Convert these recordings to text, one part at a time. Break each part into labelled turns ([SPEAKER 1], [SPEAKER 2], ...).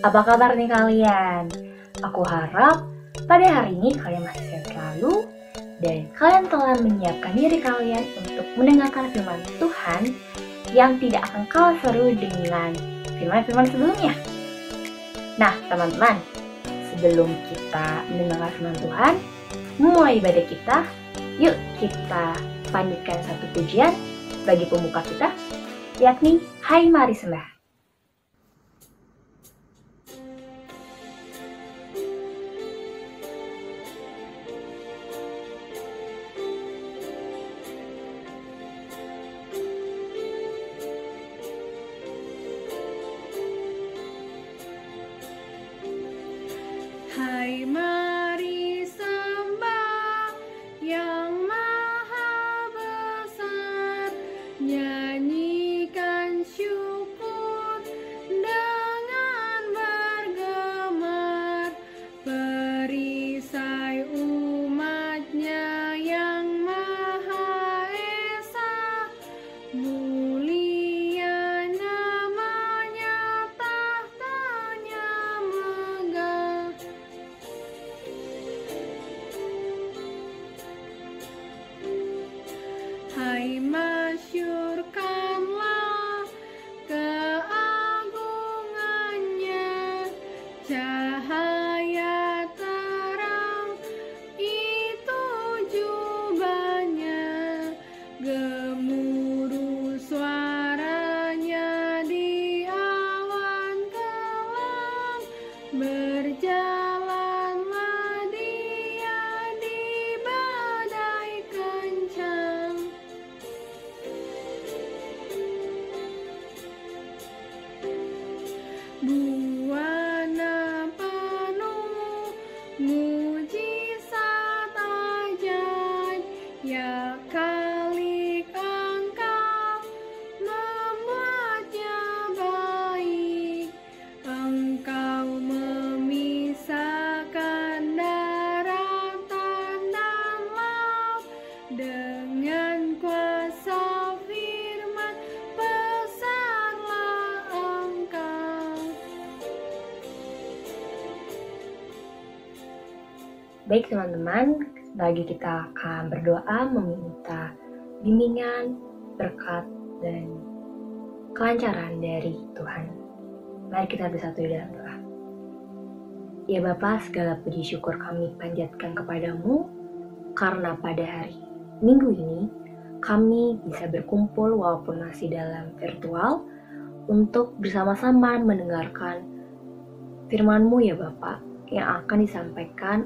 [SPEAKER 1] Apa kabar nih kalian? Aku harap pada hari ini kalian masih sehat selalu dan kalian telah menyiapkan diri kalian untuk mendengarkan firman Tuhan yang tidak akan kalah seru dengan firman-firman sebelumnya. Nah teman-teman, sebelum kita mendengar firman Tuhan, memulai ibadah kita, yuk kita panjatkan satu pujian bagi pembuka kita, yakni Hai Mari Sembah.
[SPEAKER 2] Hai mari sembah yang maha besar, nyanyikan syukur dengan bergemar, perisai umatnya yang maha esa, mulia namanya, tahtanya megah. Hai masyurkanlah keagungannya, cahaya terang itu jubahnya, gemuruh suaranya di awan kelam, berjalanlah dia di badai kencang. Buana penuh mujizat ajaib, ya Khalik Engkau membuatnya baik. Engkau memisahkan daratan dan laut dengan kuasa firman, besarlah Engkau.
[SPEAKER 1] Baik teman-teman, lagi kita akan berdoa meminta bimbingan, berkat, dan kelancaran dari Tuhan. Mari kita bersatu di dalam doa. Ya Bapa, segala puji syukur kami panjatkan kepadamu, karena pada hari Minggu ini kami bisa berkumpul walaupun masih dalam virtual untuk bersama-sama mendengarkan firman-Mu ya Bapa, yang akan disampaikan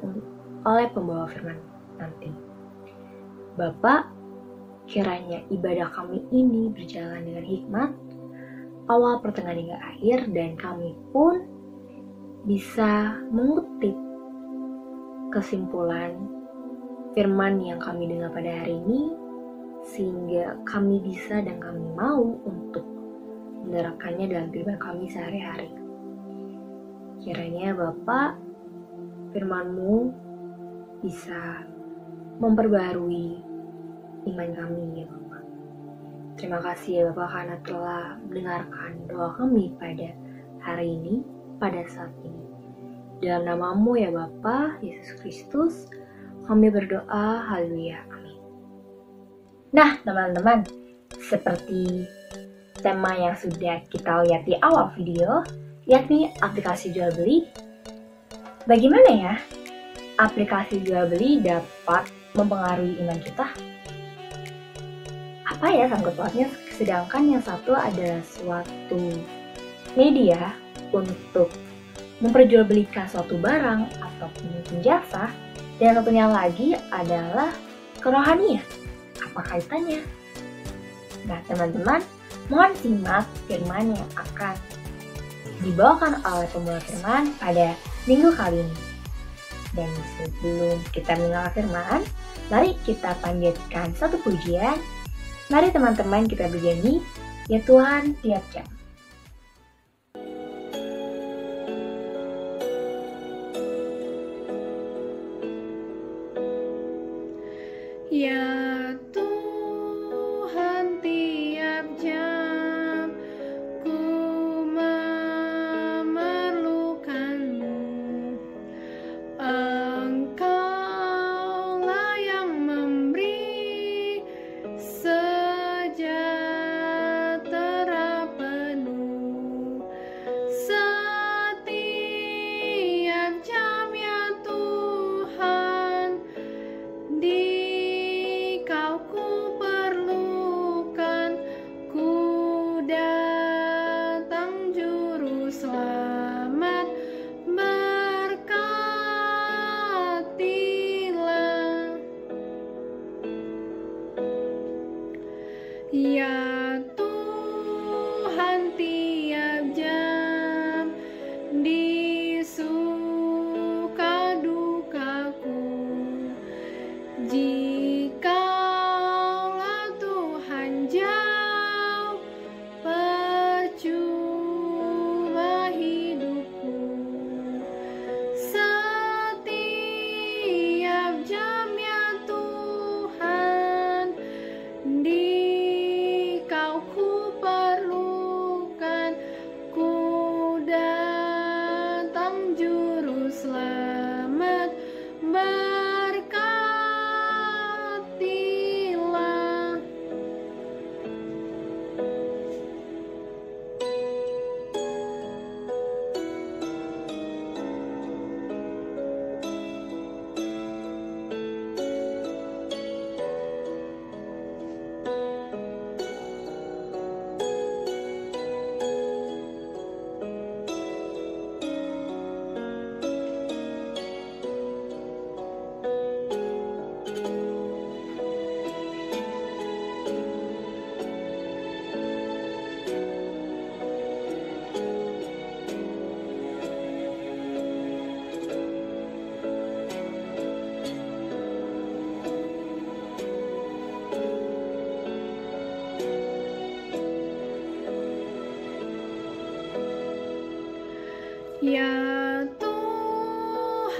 [SPEAKER 1] oleh pembawa firman nanti. Bapak, kiranya ibadah kami ini berjalan dengan hikmat, awal, pertengahan, hingga akhir, dan kami pun bisa mengutip kesimpulan firman yang kami dengar pada hari ini, sehingga kami bisa dan kami mau untuk menerapkannya dalam kehidupan kami sehari-hari. Kiranya Bapak, firman-Mu bisa memperbarui iman kami ya Bapak. Terima kasih ya Bapak karena telah mendengarkan doa kami pada hari ini, pada saat ini. Dalam nama-Mu ya Bapa Yesus Kristus, kami berdoa, haleluya, amin. Nah teman-teman, seperti tema yang sudah kita lihat di awal video, yakni aplikasi jual beli. Bagaimana ya aplikasi jual beli dapat mempengaruhi iman kita? Apa ya sangkut pautnya? Sedangkan yang satu adalah suatu media untuk memperjualbelikan suatu barang ataupun mungkin jasa, dan satunya lagi adalah kerohanian. Apa kaitannya? Nah teman-teman, mohon simak firman yang akan dibawakan oleh pembawa firman pada minggu kali ini. Dan sebelum kita mendengar firman, mari kita panjatkan satu pujian. Mari teman-teman kita bernyanyi, ya Tuhan tiap jam.
[SPEAKER 2] Ya Tuhan tiap jam ku memerlukan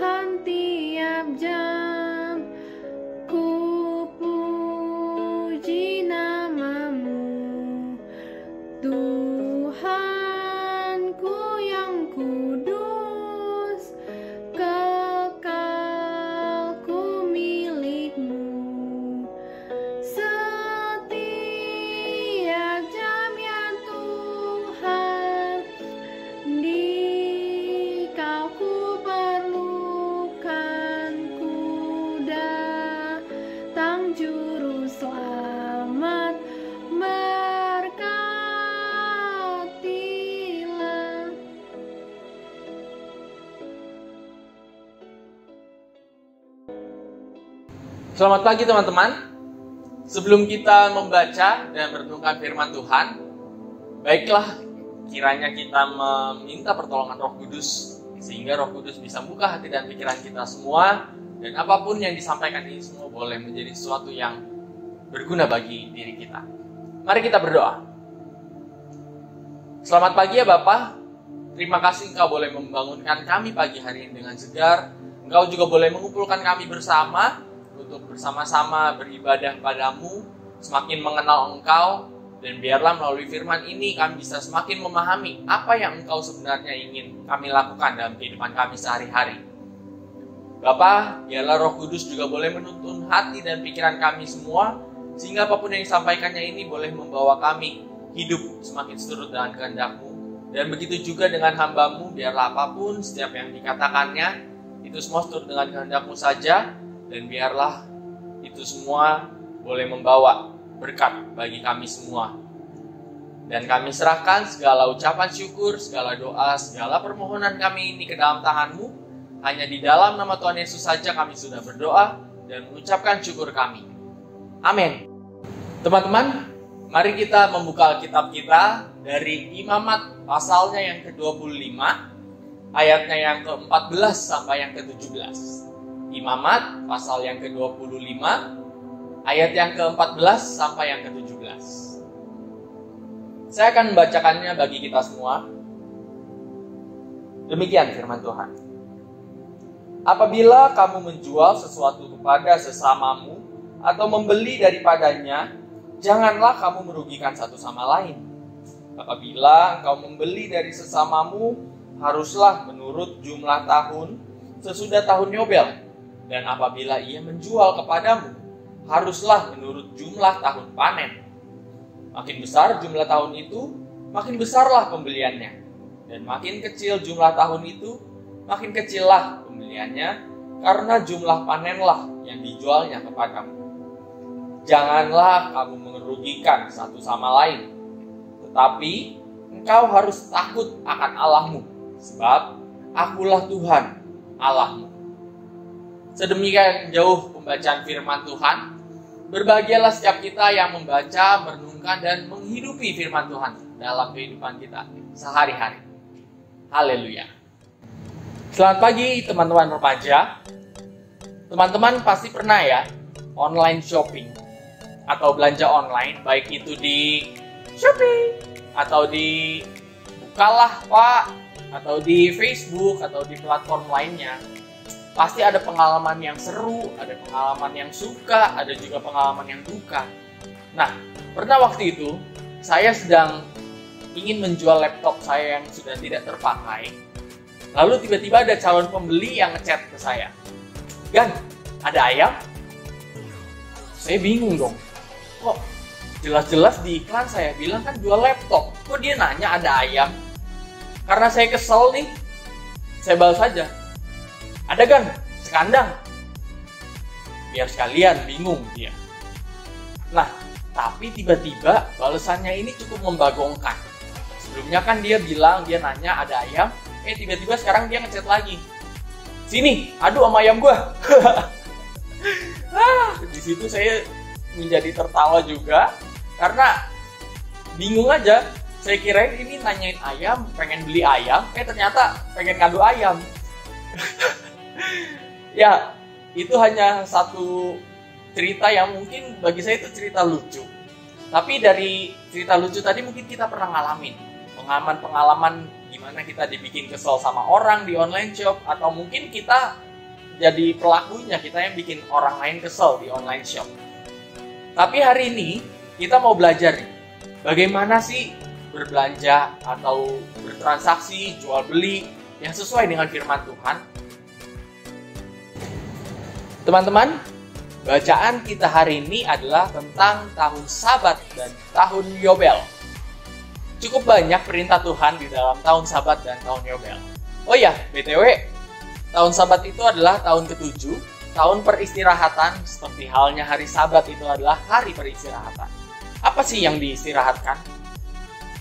[SPEAKER 2] Tuhan tiap jam. Ku puji namamu, Tuhanku yang kudus, kekal ku milikmu. Setiap jam ya Tuhan, di Kau ku perlukan, ku datang juru selamat, berkatilah.
[SPEAKER 3] Selamat pagi teman-teman. Sebelum kita membaca dan merenungkan firman Tuhan, baiklah kiranya kita meminta pertolongan Roh Kudus, sehingga Roh Kudus bisa buka hati dan pikiran kita semua, dan apapun yang disampaikan ini semua boleh menjadi sesuatu yang berguna bagi diri kita. Mari kita berdoa. Selamat pagi ya Bapa. Terima kasih Engkau boleh membangunkan kami pagi hari ini dengan segar. Engkau juga boleh mengumpulkan kami bersama untuk bersama-sama beribadah padamu, semakin mengenal Engkau, dan biarlah melalui firman ini kami bisa semakin memahami apa yang Engkau sebenarnya ingin kami lakukan dalam kehidupan kami sehari-hari. Bapa, biarlah Roh Kudus juga boleh menuntun hati dan pikiran kami semua, sehingga apapun yang disampaikannya ini boleh membawa kami hidup semakin seturut dengan kehendak-Mu. Dan begitu juga dengan hamba-Mu, biarlah apapun setiap yang dikatakannya, itu semua seturut dengan kehendak-Mu saja, dan biarlah itu semua boleh membawa berkat bagi kami semua. Dan kami serahkan segala ucapan syukur, segala doa, segala permohonan kami ini ke dalam tangan-Mu. Hanya di dalam nama Tuhan Yesus saja kami sudah berdoa dan mengucapkan syukur kami. Amin. Teman-teman, mari kita membuka Alkitab kita dari Imamat pasalnya yang ke-25, ayatnya yang ke-14 sampai yang ke-17. Imamat pasal yang ke-25, ayat yang ke-14 sampai yang ke-17. Saya akan membacakannya bagi kita semua. Demikian firman Tuhan. Apabila kamu menjual sesuatu kepada sesamamu atau membeli daripadanya, janganlah kamu merugikan satu sama lain. Apabila engkau membeli dari sesamamu, haruslah menurut jumlah tahun sesudah tahun Yobel. Dan apabila ia menjual kepadamu, haruslah menurut jumlah tahun panen. Makin besar jumlah tahun itu, makin besarlah pembeliannya. Dan makin kecil jumlah tahun itu, makin kecillah pembeliannya, karena jumlah panenlah yang dijualnya kepadamu. Janganlah kamu merugikan satu sama lain, tetapi engkau harus takut akan Allahmu, sebab Akulah Tuhan Allahmu. Sedemikian jauh pembacaan firman Tuhan. Berbahagialah setiap kita yang membaca, merenungkan, dan menghidupi firman Tuhan dalam kehidupan kita sehari-hari. Haleluya. Selamat pagi teman-teman remaja. Teman-teman pasti pernah ya online shopping atau belanja online, baik itu di Shopee atau di Bukalapak atau di Facebook atau di platform lainnya. Pasti ada pengalaman yang seru, ada pengalaman yang suka, ada juga pengalaman yang duka. Nah, pernah waktu itu saya sedang ingin menjual laptop saya yang sudah tidak terpakai. Lalu tiba-tiba ada calon pembeli yang ngechat ke saya. "Gan, ada ayam?" Saya bingung dong. Kok jelas-jelas di iklan saya bilang kan jual laptop. Kok dia nanya ada ayam? Karena saya kesel nih, saya balas saja. "Ada Gan, sekandang." Biar sekalian bingung dia. Nah, tapi tiba-tiba balasannya ini cukup membagongkan. Sebelumnya kan dia bilang, dia nanya ada ayam, tiba-tiba sekarang dia ngechat lagi. "Sini, adu sama ayam gua." Di situ saya menjadi tertawa juga, karena bingung aja. Saya kirain ini nanyain ayam, pengen beli ayam, ternyata pengen ngadu ayam. Ya, itu hanya satu cerita yang mungkin bagi saya itu cerita lucu. Tapi dari cerita lucu tadi mungkin kita pernah ngalamin pengalaman-pengalaman gimana kita dibikin kesel sama orang di online shop, atau mungkin kita jadi pelakunya, kita yang bikin orang lain kesel di online shop. Tapi hari ini kita mau belajar nih, bagaimana sih berbelanja atau bertransaksi, jual beli yang sesuai dengan firman Tuhan. Teman-teman, bacaan kita hari ini adalah tentang tahun Sabat dan tahun Yobel. Cukup banyak perintah Tuhan di dalam tahun Sabat dan tahun Yobel. Oh ya, BTW, tahun Sabat itu adalah tahun ke-7, tahun peristirahatan, seperti halnya hari Sabat itu adalah hari peristirahatan. Apa sih yang diistirahatkan?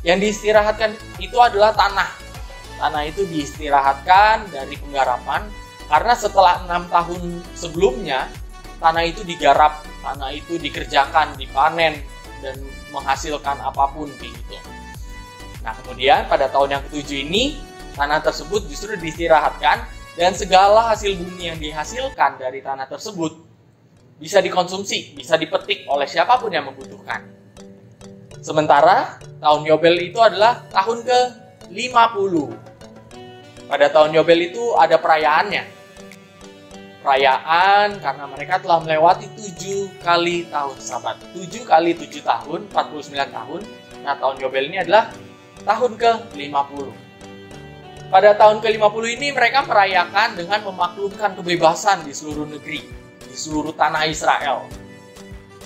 [SPEAKER 3] Yang diistirahatkan itu adalah tanah. Tanah itu diistirahatkan dari penggarapan, karena setelah 6 tahun sebelumnya, tanah itu digarap, tanah itu dikerjakan, dipanen, dan menghasilkan apapun gitu. Nah, kemudian pada tahun yang ke-7 ini, tanah tersebut justru diistirahatkan, dan segala hasil bumi yang dihasilkan dari tanah tersebut bisa dikonsumsi, bisa dipetik oleh siapapun yang membutuhkan. Sementara tahun Yobel itu adalah tahun ke-50. Pada tahun Yobel itu ada perayaannya. Perayaan karena mereka telah melewati 7 kali tahun Sabat. 7 kali 7 tahun, 49 tahun. Nah, tahun Yobel ini adalah tahun ke-50. Pada tahun ke-50 ini mereka merayakan dengan memaklumkan kebebasan di seluruh negeri, di seluruh tanah Israel.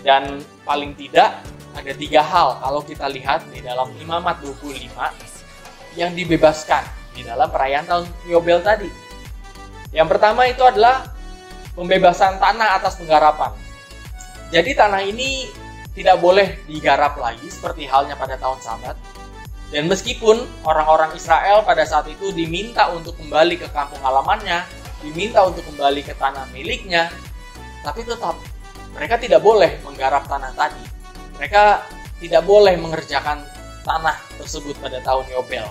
[SPEAKER 3] Dan paling tidak ada 3 hal kalau kita lihat di dalam Imamat 25 yang dibebaskan di dalam perayaan tahun Yobel tadi. Yang pertama itu adalah pembebasan tanah atas penggarapan. Jadi tanah ini tidak boleh digarap lagi seperti halnya pada tahun Sabat. Dan meskipun orang-orang Israel pada saat itu diminta untuk kembali ke kampung halamannya, diminta untuk kembali ke tanah miliknya, tapi tetap mereka tidak boleh menggarap tanah tadi. Mereka tidak boleh mengerjakan tanah tersebut pada tahun Yobel.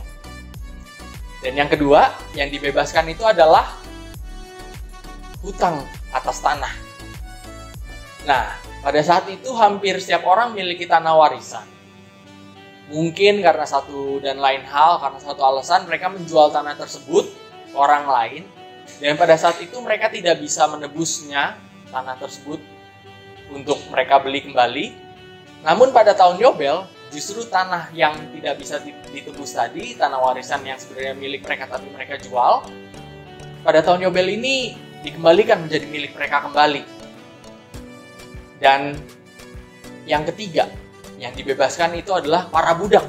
[SPEAKER 3] Dan yang kedua, yang dibebaskan itu adalah hutang atas tanah. Nah, pada saat itu hampir setiap orang memiliki tanah warisan. Mungkin karena satu dan lain hal, karena satu alasan mereka menjual tanah tersebut ke orang lain. Dan pada saat itu mereka tidak bisa menebusnya, tanah tersebut, untuk mereka beli kembali. Namun pada tahun Yobel, justru tanah yang tidak bisa ditebus tadi, tanah warisan yang sebenarnya milik mereka tapi mereka jual, pada tahun Yobel ini dikembalikan menjadi milik mereka kembali. Dan yang ketiga, yang dibebaskan itu adalah para budak.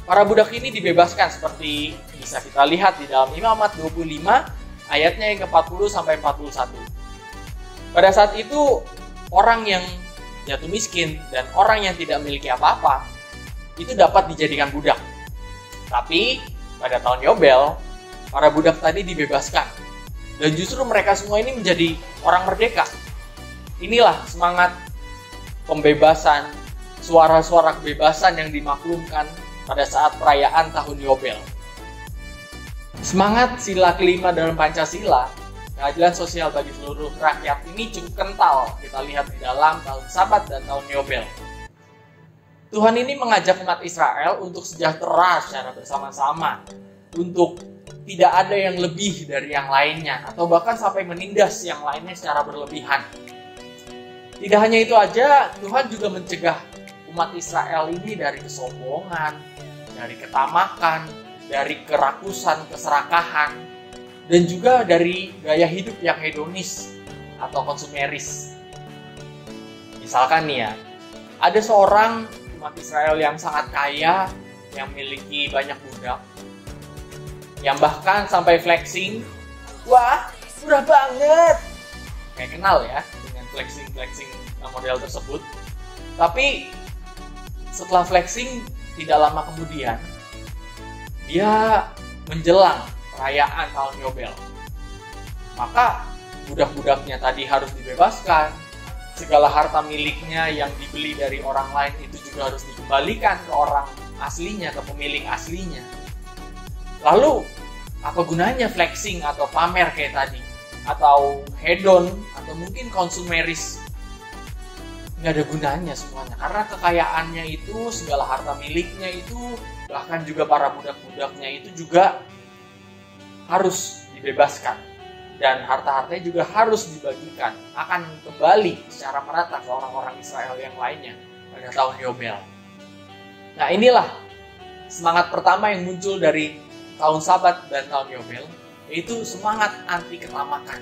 [SPEAKER 3] Para budak ini dibebaskan seperti bisa kita lihat di dalam Imamat 25 ayatnya yang ke-40 sampai 41. Pada saat itu orang yang jatuh miskin dan orang yang tidak memiliki apa-apa itu dapat dijadikan budak. Tapi pada tahun Yobel, para budak tadi dibebaskan. Dan justru mereka semua ini menjadi orang merdeka. Inilah semangat pembebasan, suara-suara kebebasan yang dimaklumkan pada saat perayaan tahun Yobel. Semangat sila kelima dalam Pancasila, keadilan sosial bagi seluruh rakyat, ini cukup kental kita lihat di dalam tahun Sabat dan tahun Yobel. Tuhan ini mengajak umat Israel untuk sejahtera secara bersama-sama, untuk tidak ada yang lebih dari yang lainnya, atau bahkan sampai menindas yang lainnya secara berlebihan. Tidak hanya itu aja, Tuhan juga mencegah umat Israel ini dari kesombongan, dari ketamakan, dari kerakusan, keserakahan, dan juga dari gaya hidup yang hedonis atau konsumeris. Misalkan nih ya, ada seorang umat Israel yang sangat kaya, yang memiliki banyak budak, yang bahkan sampai flexing, wah murah banget, kayak kenal ya dengan flexing model tersebut. Tapi setelah flexing, tidak lama kemudian dia menjelang perayaan tahun Yobel, maka budak-budaknya tadi harus dibebaskan. Segala harta miliknya yang dibeli dari orang lain itu juga harus dikembalikan ke orang aslinya, ke pemilik aslinya. Lalu apa gunanya flexing atau pamer kayak tadi, atau hedon, atau mungkin konsumeris? Nggak ada gunanya semuanya, karena kekayaannya itu, segala harta miliknya itu, bahkan juga para budak-budaknya itu juga harus dibebaskan. dan harta-hartanya juga harus dibagikan, akan kembali secara merata ke orang-orang Israel yang lainnya pada tahun Yobel. Nah, inilah semangat pertama yang muncul dari tahun Sabat dan tahun Yobel, yaitu semangat anti ketamakan.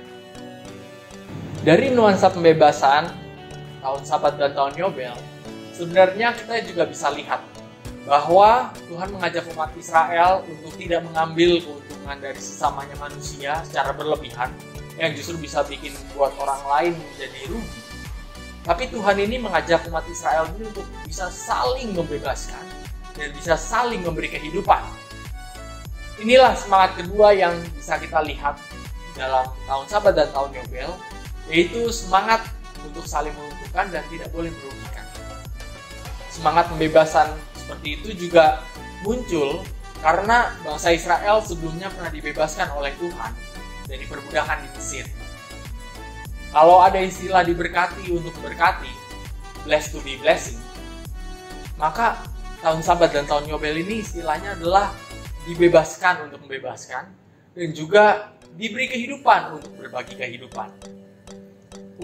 [SPEAKER 3] Dari nuansa pembebasan tahun Sabat dan tahun Yobel, sebenarnya kita juga bisa lihat bahwa Tuhan mengajak umat Israel untuk tidak mengambil keuntungan dari sesamanya manusia secara berlebihan yang justru bisa bikin buat orang lain menjadi rugi. Tapi Tuhan ini mengajak umat Israel ini untuk bisa saling membebaskan dan bisa saling memberi kehidupan. Inilah semangat kedua yang bisa kita lihat dalam tahun Sabat dan tahun Yobel, yaitu semangat untuk saling menguntungkan dan tidak boleh merugikan. Semangat pembebasan seperti itu juga muncul karena bangsa Israel sebelumnya pernah dibebaskan oleh Tuhan dari perbudakan di Mesir. Kalau ada istilah diberkati untuk berkati, blessed to be blessing, maka tahun Sabat dan tahun Yobel ini istilahnya adalah dibebaskan untuk membebaskan dan juga diberi kehidupan untuk berbagi kehidupan.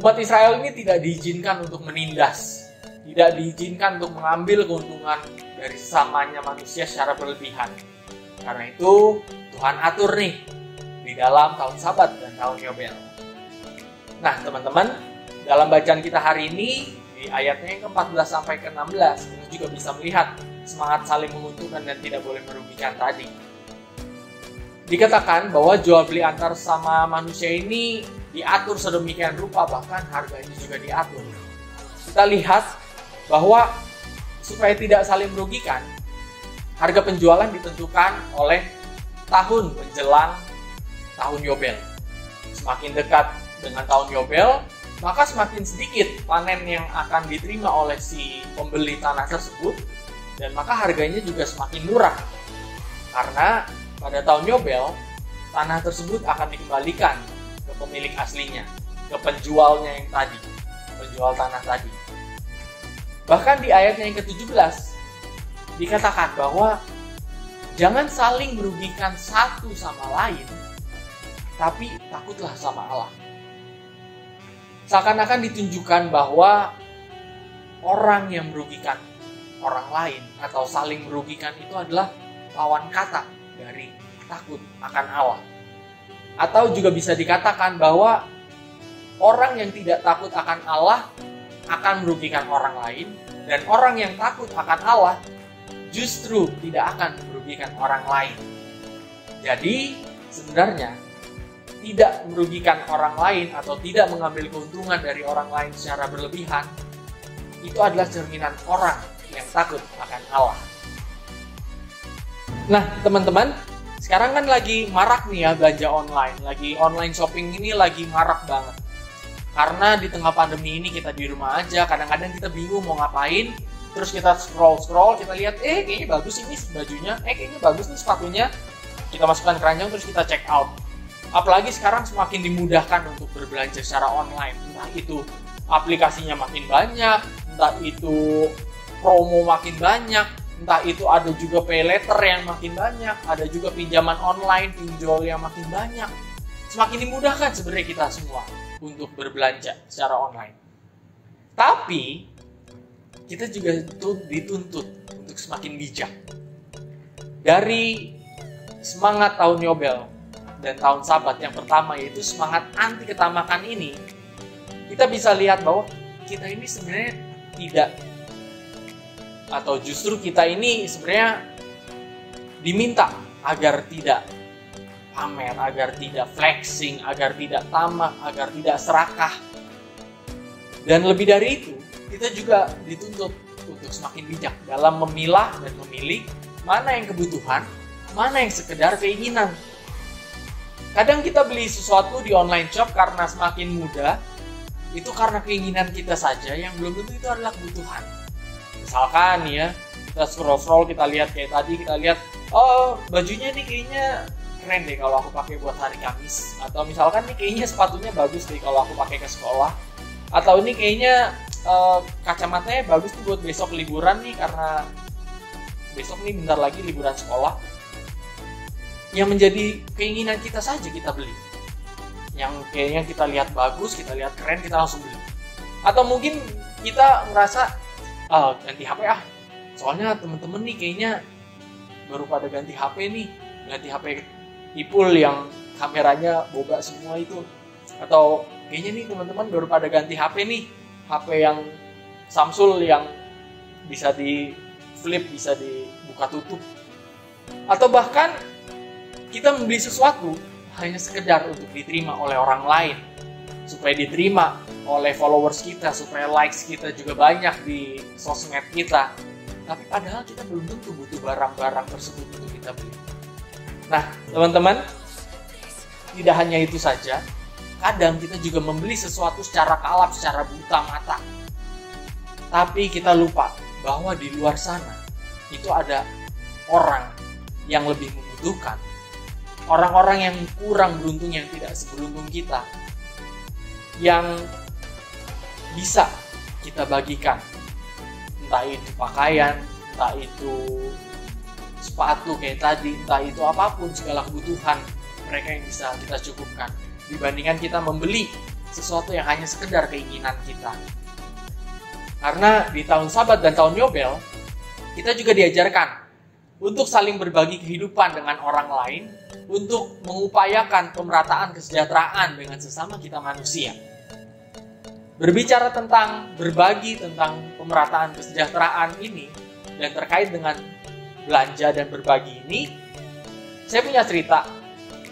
[SPEAKER 3] Umat Israel ini tidak diizinkan untuk menindas, tidak diizinkan untuk mengambil keuntungan dari sesamanya manusia secara berlebihan. Karena itu Tuhan atur nih di dalam tahun Sabat dan tahun Yobel. Nah teman-teman, dalam bacaan kita hari ini di ayatnya yang ke-14 sampai ke-16 kita juga bisa melihat semangat saling menguntungkan dan tidak boleh merugikan tadi. Dikatakan bahwa jual beli antar sama manusia ini diatur sedemikian rupa, bahkan harganya juga diatur. Kita lihat bahwa supaya tidak saling merugikan, harga penjualan ditentukan oleh tahun menjelang tahun Yobel. Semakin dekat dengan tahun Yobel, maka semakin sedikit panen yang akan diterima oleh si pembeli tanah tersebut, dan maka harganya juga semakin murah. Karena pada tahun Yobel, tanah tersebut akan dikembalikan ke pemilik aslinya, ke penjualnya yang tadi, penjual tanah tadi. Bahkan di ayatnya yang ke-17 dikatakan bahwa jangan saling merugikan satu sama lain, tapi takutlah sama Allah. Seakan-akan ditunjukkan bahwa orang yang merugikan orang lain atau saling merugikan itu adalah lawan kata dari takut akan Allah. Atau juga bisa dikatakan bahwa orang yang tidak takut akan Allah akan merugikan orang lain, dan orang yang takut akan Allah justru tidak akan merugikan orang lain. Jadi sebenarnya tidak merugikan orang lain atau tidak mengambil keuntungan dari orang lain secara berlebihan itu adalah cerminan orang yang takut akan Allah. Nah teman-teman, sekarang kan lagi marak nih ya belanja online, lagi online shopping ini lagi marak banget. Karena di tengah pandemi ini kita di rumah aja, kadang-kadang kita bingung mau ngapain, terus kita scroll, kita lihat, kayaknya bagus ini bajunya, kayaknya bagus nih sepatunya, kita masukkan keranjang terus kita check out. Apalagi sekarang semakin dimudahkan untuk berbelanja secara online, entah itu aplikasinya makin banyak, entah itu promo makin banyak, entah itu ada juga pay letter yang makin banyak, ada juga pinjaman online, pinjol yang makin banyak. Semakin dimudahkan sebenarnya kita semua untuk berbelanja secara online. Tapi kita juga dituntut untuk semakin bijak. Dari semangat tahun Yobel dan tahun Sabat yang pertama, yaitu semangat anti ketamakan ini, kita bisa lihat bahwa kita ini sebenarnya tidak, atau justru kita ini sebenarnya diminta agar tidak pamer, agar tidak flexing, agar tidak tamak, agar tidak serakah. Dan lebih dari itu, kita juga dituntut untuk semakin bijak dalam memilah dan memilih mana yang kebutuhan, mana yang sekedar keinginan. Kadang kita beli sesuatu di online shop karena semakin mudah, itu karena keinginan kita saja yang belum tentu itu adalah kebutuhan. Misalkan ya, kita scroll, kita lihat kayak tadi, kita lihat, oh bajunya nih kayaknya keren deh kalau aku pakai buat hari Kamis, atau misalkan nih kayaknya sepatunya bagus deh kalau aku pakai ke sekolah, atau ini kayaknya kacamatanya bagus nih buat besok liburan nih karena besok nih bentar lagi liburan sekolah. Yang menjadi keinginan kita saja kita beli, yang kayaknya kita lihat bagus, kita lihat keren, kita langsung beli. Atau mungkin kita ngerasa ganti HP soalnya temen-temen nih kayaknya baru pada ganti HP nih, ganti HP Ipul yang kameranya boba semua itu. Atau kayaknya nih teman-teman baru pada ganti HP nih, HP yang Samsung yang bisa di flip, bisa dibuka tutup. Atau bahkan kita membeli sesuatu hanya sekedar untuk diterima oleh orang lain, supaya diterima oleh followers kita, supaya likes kita juga banyak di sosmed kita. Tapi padahal kita belum tentu butuh barang-barang tersebut untuk kita beli. Nah, teman-teman, tidak hanya itu saja, kadang kita juga membeli sesuatu secara kalap, secara buta mata. Tapi kita lupa bahwa di luar sana itu ada orang yang lebih membutuhkan. Orang-orang yang kurang beruntung, yang tidak seberuntung kita, yang bisa kita bagikan. Entah itu pakaian, entah itu sepatu kayak tadi, entah itu apapun, segala kebutuhan mereka yang bisa kita cukupkan. Dibandingkan kita membeli sesuatu yang hanya sekedar keinginan kita. Karena di tahun Sabat dan tahun Yobel, kita juga diajarkan untuk saling berbagi kehidupan dengan orang lain, untuk mengupayakan pemerataan kesejahteraan dengan sesama kita manusia. Berbicara tentang berbagi, tentang pemerataan kesejahteraan ini, dan terkait dengan belanja dan berbagi ini, saya punya cerita.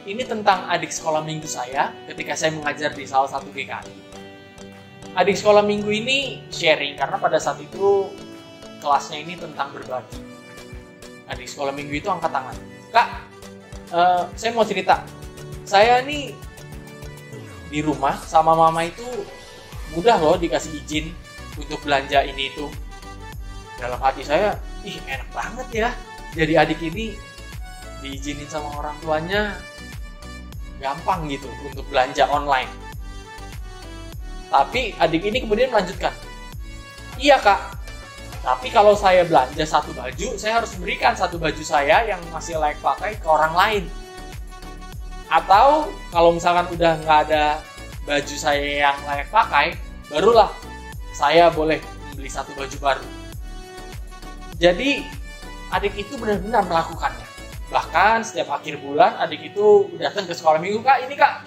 [SPEAKER 3] Ini tentang adik sekolah minggu saya ketika saya mengajar di salah satu GKI. Adik sekolah minggu ini sharing karena pada saat itu kelasnya ini tentang berbagi. Adik sekolah minggu itu angkat tangan. Kak, saya mau cerita. Saya nih di rumah sama mama itu mudah loh dikasih izin untuk belanja ini itu. Dalam hati saya, enak banget ya. Jadi adik ini diizinin sama orang tuanya gampang gitu untuk belanja online. Tapi adik ini kemudian melanjutkan, iya kak, tapi kalau saya belanja satu baju, saya harus berikan satu baju saya yang masih layak pakai ke orang lain. Atau kalau misalkan udah nggak ada baju saya yang layak pakai, barulah saya boleh membeli satu baju baru. Jadi adik itu benar-benar melakukannya. Bahkan setiap akhir bulan adik itu datang ke sekolah minggu, kak ini kak,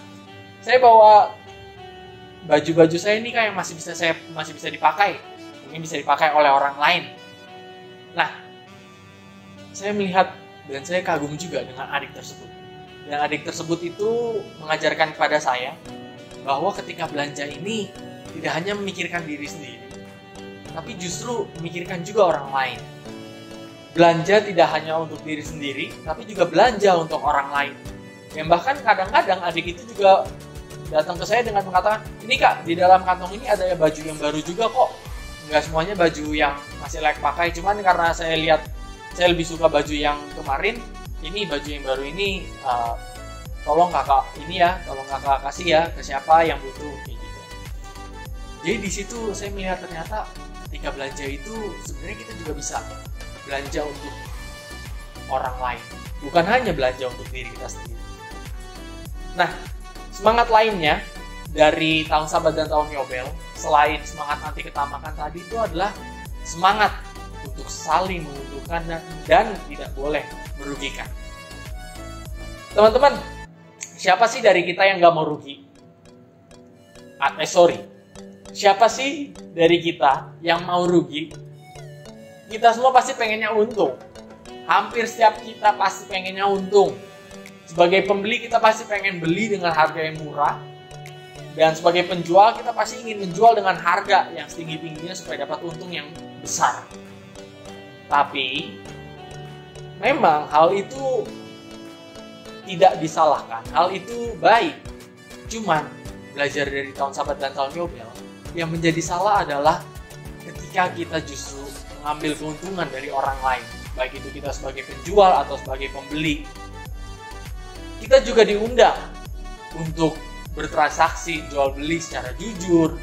[SPEAKER 3] saya bawa baju-baju saya ini kak yang masih bisa dipakai, mungkin bisa dipakai oleh orang lain. Nah, saya melihat dan saya kagum juga dengan adik tersebut. Dan adik tersebut itu mengajarkan kepada saya bahwa ketika belanja ini tidak hanya memikirkan diri sendiri, tapi justru memikirkan juga orang lain. Belanja tidak hanya untuk diri sendiri, tapi juga belanja untuk orang lain. Yang bahkan kadang-kadang adik itu juga datang ke saya dengan mengatakan, ini kak, di dalam kantong ini ada baju yang baru juga kok. Nggak semuanya baju yang masih layak pakai, cuman karena saya lihat, saya lebih suka baju yang kemarin, ini baju yang baru ini, tolong kakak ini ya, tolong kakak kasih ya ke siapa yang butuh, kayak gitu. Jadi di situ saya melihat ternyata ketika belanja itu sebenarnya kita juga bisa belanja untuk orang lain, bukan hanya belanja untuk diri kita sendiri. Nah, semangat lainnya dari tahun Sabat dan tahun Yobel, selain semangat anti ketamakan tadi, itu adalah semangat untuk saling menguntungkan dan tidak boleh merugikan. Teman-teman, siapa sih dari kita yang gak mau rugi? Siapa sih dari kita yang mau rugi? Kita semua pasti pengennya untung. Hampir setiap kita pasti pengennya untung. Sebagai pembeli kita pasti pengen beli dengan harga yang murah. Dan sebagai penjual kita pasti ingin menjual dengan harga yang setinggi-tingginya supaya dapat untung yang besar. Tapi memang hal itu tidak disalahkan. Hal itu baik. Cuman belajar dari tahun Sabat dan tahun Yobel, yang menjadi salah adalah ketika kita justru mengambil keuntungan dari orang lain, baik itu kita sebagai penjual atau sebagai pembeli. Kita juga diundang untuk bertransaksi jual beli secara jujur,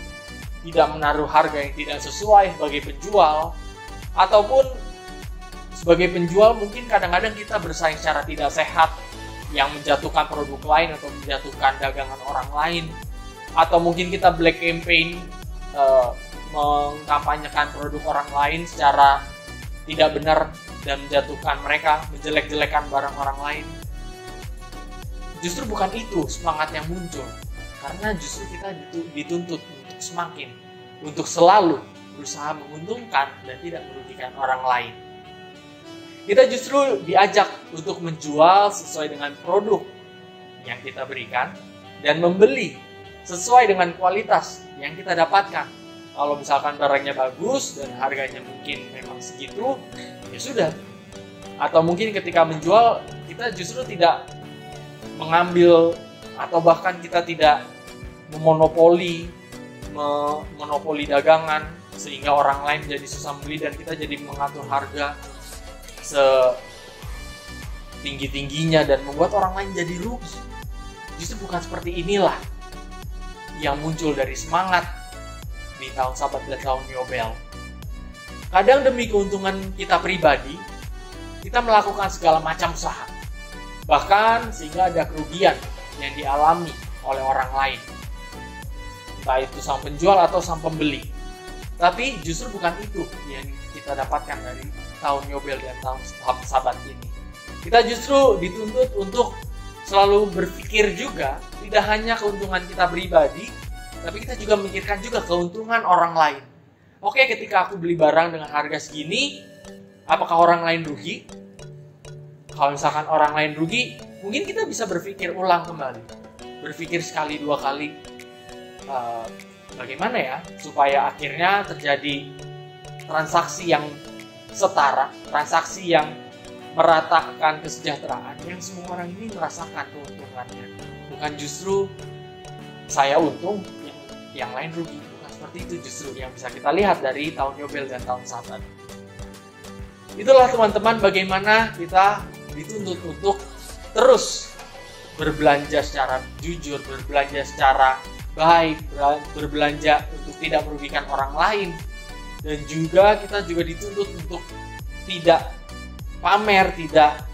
[SPEAKER 3] tidak menaruh harga yang tidak sesuai sebagai penjual, ataupun sebagai penjual mungkin kadang-kadang kita bersaing secara tidak sehat, yang menjatuhkan produk lain atau menjatuhkan dagangan orang lain, atau mungkin kita black campaign, mengkampanyekan produk orang lain secara tidak benar dan menjatuhkan mereka, menjelek-jelekan barang orang lain. Justru bukan itu semangat yang muncul, karena justru kita dituntut untuk selalu berusaha menguntungkan dan tidak merugikan orang lain. Kita justru diajak untuk menjual sesuai dengan produk yang kita berikan dan membeli sesuai dengan kualitas yang kita dapatkan. Kalau misalkan barangnya bagus dan harganya mungkin memang segitu, ya sudah. Atau mungkin ketika menjual, kita justru tidak mengambil atau bahkan kita tidak memonopoli dagangan sehingga orang lain jadi susah membeli dan kita jadi mengatur harga setinggi-tingginya dan membuat orang lain jadi rugi. Justru bukan seperti inilah yang muncul dari semangat di tahun Sabat dan tahun Yobel. Kadang demi keuntungan kita pribadi, kita melakukan segala macam usaha, bahkan sehingga ada kerugian yang dialami oleh orang lain, entah itu sang penjual atau sang pembeli. Tapi justru bukan itu yang kita dapatkan dari tahun Yobel dan tahun Sabat ini. Kita justru dituntut untuk selalu berpikir juga tidak hanya keuntungan kita pribadi, tapi kita juga memikirkan juga keuntungan orang lain. Oke, ketika aku beli barang dengan harga segini, apakah orang lain rugi? Kalau misalkan orang lain rugi, mungkin kita bisa berpikir ulang kembali, berpikir sekali dua kali, bagaimana ya supaya akhirnya terjadi transaksi yang setara, transaksi yang meratakan kesejahteraan, yang semua orang ini merasakan keuntungannya, bukan justru saya untung, yang lain rugi. Bukan seperti itu justru yang bisa kita lihat dari tahun Yobel dan tahun Sabat. Itulah teman-teman bagaimana kita dituntut untuk terus berbelanja secara jujur, berbelanja secara baik, berbelanja untuk tidak merugikan orang lain, dan juga kita juga dituntut untuk tidak pamer, tidak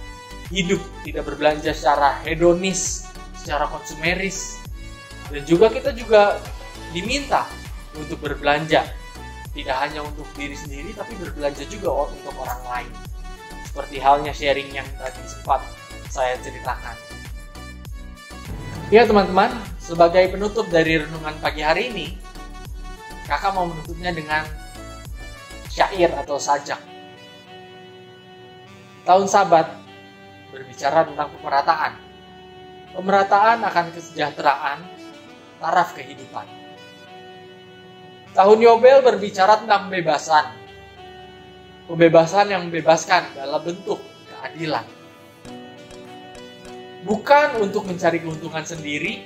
[SPEAKER 3] hidup, tidak berbelanja secara hedonis, secara konsumeris, dan juga kita juga diminta untuk berbelanja tidak hanya untuk diri sendiri, tapi berbelanja juga untuk orang lain. Seperti halnya sharing yang tadi sempat saya ceritakan. Ya teman-teman, sebagai penutup dari renungan pagi hari ini, kakak mau menutupnya dengan syair atau sajak. Tahun Sabat berbicara tentang pemerataan. Pemerataan akan kesejahteraan, taraf kehidupan. Tahun Yobel berbicara tentang pembebasan. Pembebasan yang membebaskan dalam bentuk keadilan. Bukan untuk mencari keuntungan sendiri,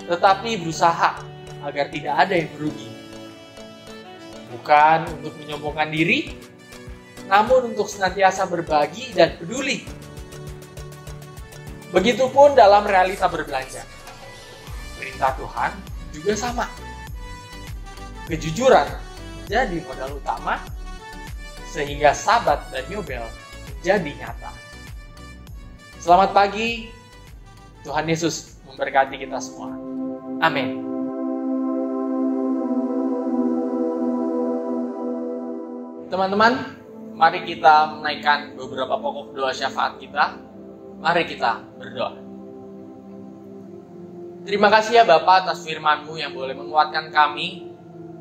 [SPEAKER 3] tetapi berusaha agar tidak ada yang merugi. Bukan untuk menyombongkan diri, namun untuk senantiasa berbagi dan peduli. Begitupun dalam realita berbelanja. Perintah Tuhan juga sama. Kejujuran menjadi modal utama, sehingga Sabat dan Yobel menjadi nyata. Selamat pagi, Tuhan Yesus memberkati kita semua. Amin. Teman-teman, mari kita menaikkan beberapa pokok doa syafaat kita. Mari kita berdoa. Terima kasih ya Bapa atas firman-Mu yang boleh menguatkan kami.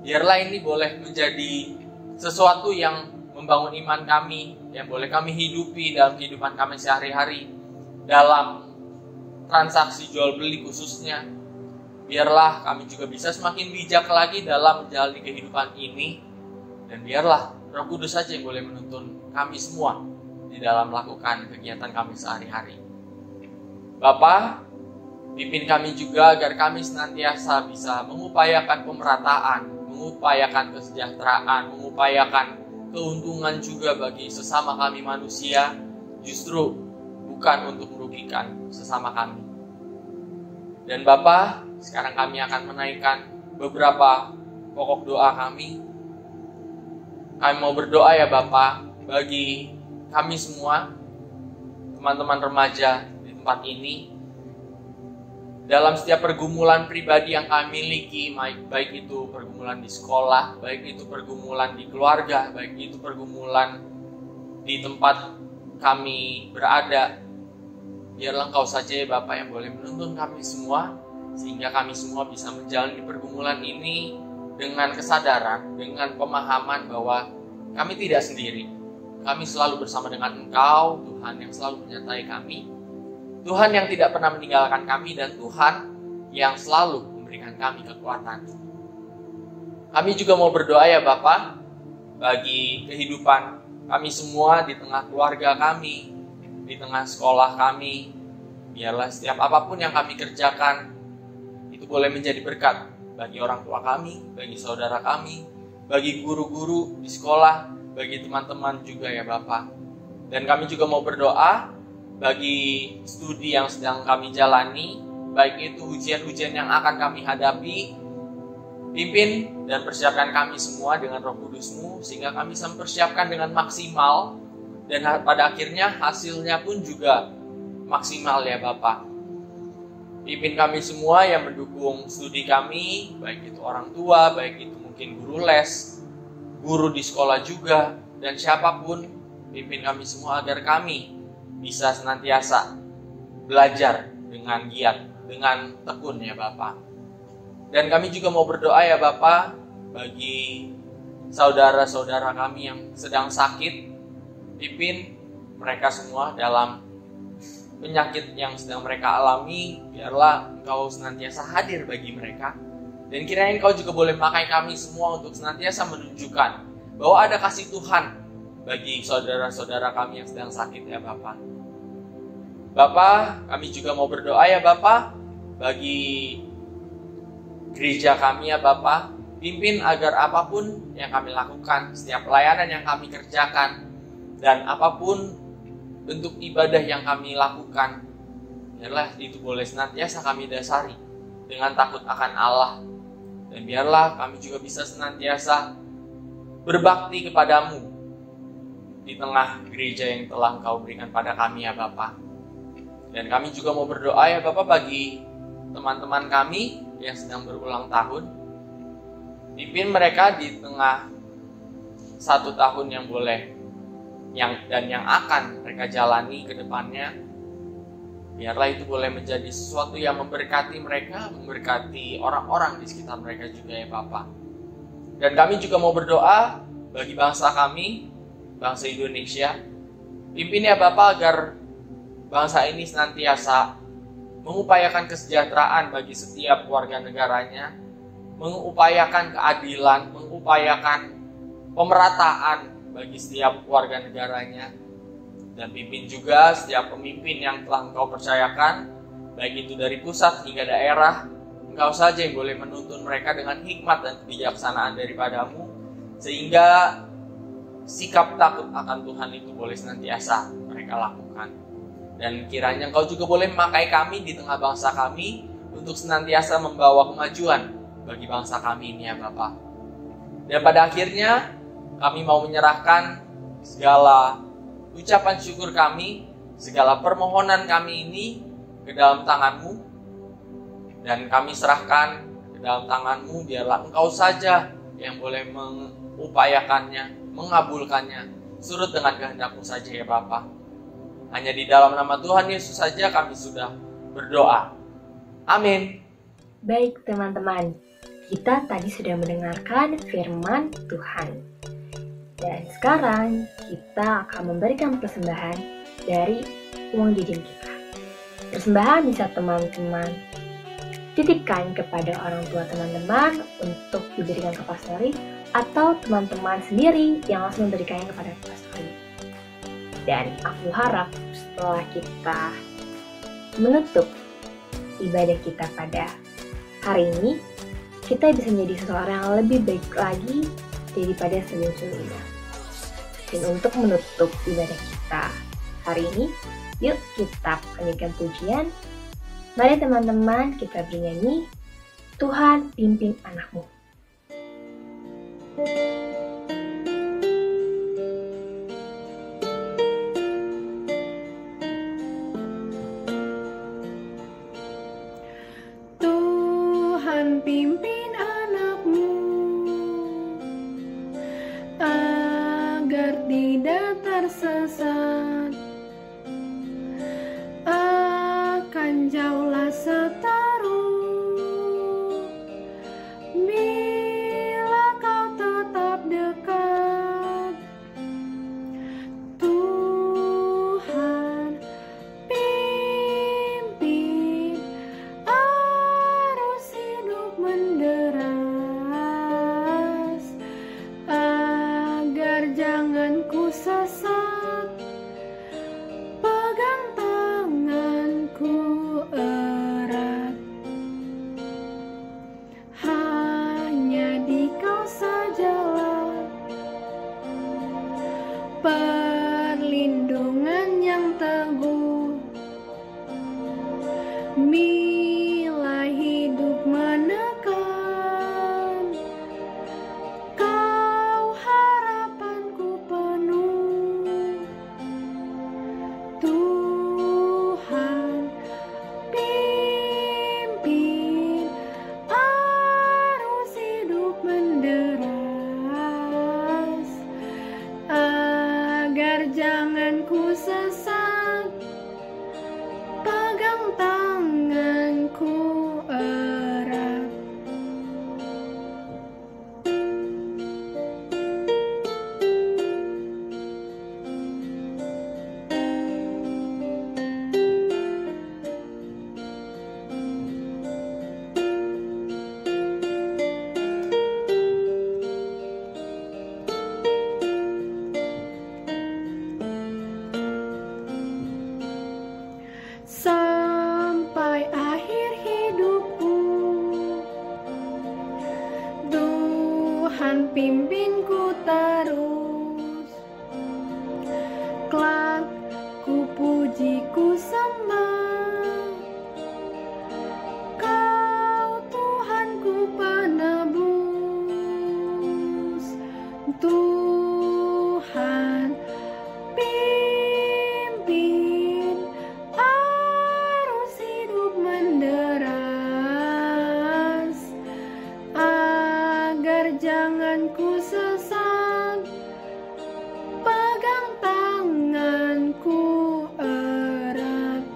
[SPEAKER 3] Biarlah ini boleh menjadi sesuatu yang membangun iman kami, yang boleh kami hidupi dalam kehidupan kami sehari-hari, dalam transaksi jual beli khususnya. Biarlah kami juga bisa semakin bijak lagi dalam menjalani kehidupan ini, dan biarlah Roh Kudus saja yang boleh menuntun kami semua di dalam melakukan kegiatan kami sehari-hari. Bapa, pimpin kami juga agar kami senantiasa bisa mengupayakan pemerataan, mengupayakan kesejahteraan, mengupayakan keuntungan juga bagi sesama kami manusia, justru bukan untuk merugikan sesama kami. Dan Bapa, sekarang kami akan menaikkan beberapa pokok doa kami. Kami mau berdoa ya Bapa, bagi kami semua, teman-teman remaja di tempat ini. Dalam setiap pergumulan pribadi yang kami miliki, baik itu pergumulan di sekolah, baik itu pergumulan di keluarga, baik itu pergumulan di tempat kami berada, biarlah Engkau saja ya Bapa yang boleh menuntun kami semua, sehingga kami semua bisa menjalani pergumulan ini dengan kesadaran, dengan pemahaman bahwa kami tidak sendiri. Kami selalu bersama dengan Engkau, Tuhan yang selalu menyertai kami, Tuhan yang tidak pernah meninggalkan kami, dan Tuhan yang selalu memberikan kami kekuatan. Kami juga mau berdoa ya Bapa, bagi kehidupan kami semua di tengah keluarga kami, di tengah sekolah kami. Biarlah setiap apapun yang kami kerjakan, itu boleh menjadi berkat bagi orang tua kami, bagi saudara kami, bagi guru-guru di sekolah, bagi teman-teman juga ya Bapa. Dan kami juga mau berdoa bagi studi yang sedang kami jalani, baik itu ujian-ujian yang akan kami hadapi. Pimpin dan persiapkan kami semua dengan Roh Kudus-Mu, sehingga kami bisa mempersiapkan dengan maksimal, dan pada akhirnya hasilnya pun juga maksimal ya Bapa. Pimpin kami semua yang mendukung studi kami, baik itu orang tua, baik itu mungkin guru les, guru di sekolah juga, dan siapapun. Pimpin kami semua agar kami bisa senantiasa belajar dengan giat, dengan tekun ya Bapa. Dan kami juga mau berdoa ya Bapa bagi saudara-saudara kami yang sedang sakit. Pimpin mereka semua dalam penyakit yang sedang mereka alami. Biarlah Engkau senantiasa hadir bagi mereka. Dan kiranya Engkau juga boleh memakai kami semua untuk senantiasa menunjukkan bahwa ada kasih Tuhan bagi saudara-saudara kami yang sedang sakit ya Bapa. Bapa, kami juga mau berdoa ya Bapa bagi gereja kami ya Bapa. Pimpin agar apapun yang kami lakukan, setiap pelayanan yang kami kerjakan, dan apapun bentuk ibadah yang kami lakukan, biarlah itu boleh senantiasa kami dasari dengan takut akan Allah. Dan biarlah kami juga bisa senantiasa berbakti kepadamu di tengah gereja yang telah Engkau berikan pada kami ya Bapa. Dan kami juga mau berdoa ya Bapa bagi teman-teman kami yang sedang berulang tahun. Pimpin mereka di tengah 1 tahun yang boleh yang akan mereka jalani ke depannya. Biarlah itu boleh menjadi sesuatu yang memberkati mereka, memberkati orang-orang di sekitar mereka juga ya Bapa. Dan kami juga mau berdoa bagi bangsa kami, bangsa Indonesia. Pimpin ya Bapa agar bangsa ini senantiasa mengupayakan kesejahteraan bagi setiap warga negaranya, mengupayakan keadilan, mengupayakan pemerataan bagi setiap warga negaranya. Dan pimpin juga setiap pemimpin yang telah Engkau percayakan, baik itu dari pusat hingga daerah. Engkau saja yang boleh menuntun mereka dengan hikmat dan kebijaksanaan daripadamu, sehingga sikap takut akan Tuhan itu boleh senantiasa mereka lakukan. Dan kiranya Engkau juga boleh memakai kami di tengah bangsa kami untuk senantiasa membawa kemajuan bagi bangsa kami ini ya Bapa. Dan pada akhirnya kami mau menyerahkan segala ucapan syukur kami, segala permohonan kami ini ke dalam tangan-Mu. Dan kami serahkan ke dalam tangan-Mu, biarlah Engkau saja yang boleh mengupayakannya, mengabulkannya, surut dengan kehendak-Mu saja ya Bapa. Hanya di dalam nama Tuhan Yesus saja kami sudah berdoa. Amin.
[SPEAKER 1] Baik teman-teman, kita tadi sudah mendengarkan firman Tuhan. Dan sekarang kita akan memberikan persembahan dari uang jajan kita. Persembahan bisa teman-teman titipkan kepada orang tua teman-teman untuk diberikan ke pastori, atau teman-teman sendiri yang langsung memberikannya kepada pastori. Dan aku harap setelah kita menutup ibadah kita pada hari ini, kita bisa menjadi seseorang yang lebih baik lagi daripada sebelum-sebelumnya. Dan untuk menutup ibadah kita hari ini, yuk kita panjatkan pujian. Mari teman-teman kita bernyanyi, Tuhan pimpin anakmu.
[SPEAKER 2] Tuhan pimpin anakmu agar tidak tersesat, akan jauhlah seterus bila kau tetap dekat. Tuhan pimpin arus hidup menderas, agar jangan ku sesat. Pegang tanganku erat, hanya di kau sajalah perlindungan yang teguh. Bila hidup menekan, kau harapanku penuh. Tuhan pimpin arus hidup menderas, agar jangan ku sesat. Pegang tanganku erat. Sampai akhir hidupku, Tuhan pimpinku terus. Kelak ku puji ku sembah, Kau Tuhanku penebus. Tuhan pimpin arus hidup menderas, agar jangan ku sesat. Pegang tanganku erat,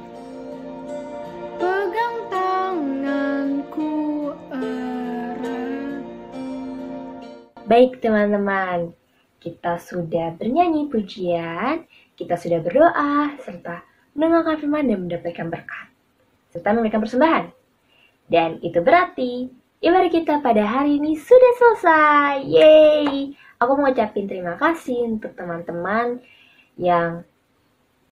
[SPEAKER 2] pegang tanganku erat.
[SPEAKER 1] Baik teman-teman, kita sudah bernyanyi pujian, kita sudah berdoa, serta mendengarkan firman dan mendapatkan berkat, serta memberikan persembahan. Dan itu berarti ibadah kita pada hari ini sudah selesai. Yeay! Aku mau ucapin terima kasih untuk teman-teman yang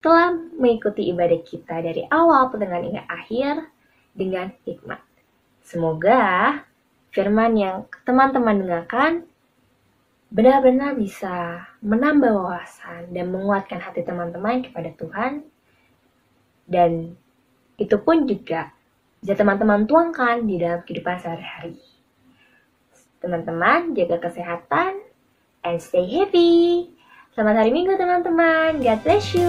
[SPEAKER 1] telah mengikuti ibadah kita dari awal pertengahan hingga akhir dengan hikmat. Semoga firman yang teman-teman dengarkan benar-benar bisa menambah wawasan dan menguatkan hati teman-teman kepada Tuhan. Dan itu pun juga bisa teman-teman tuangkan di dalam kehidupan sehari-hari. Teman-teman, jaga kesehatan and stay happy. Selamat hari Minggu teman-teman. God bless you.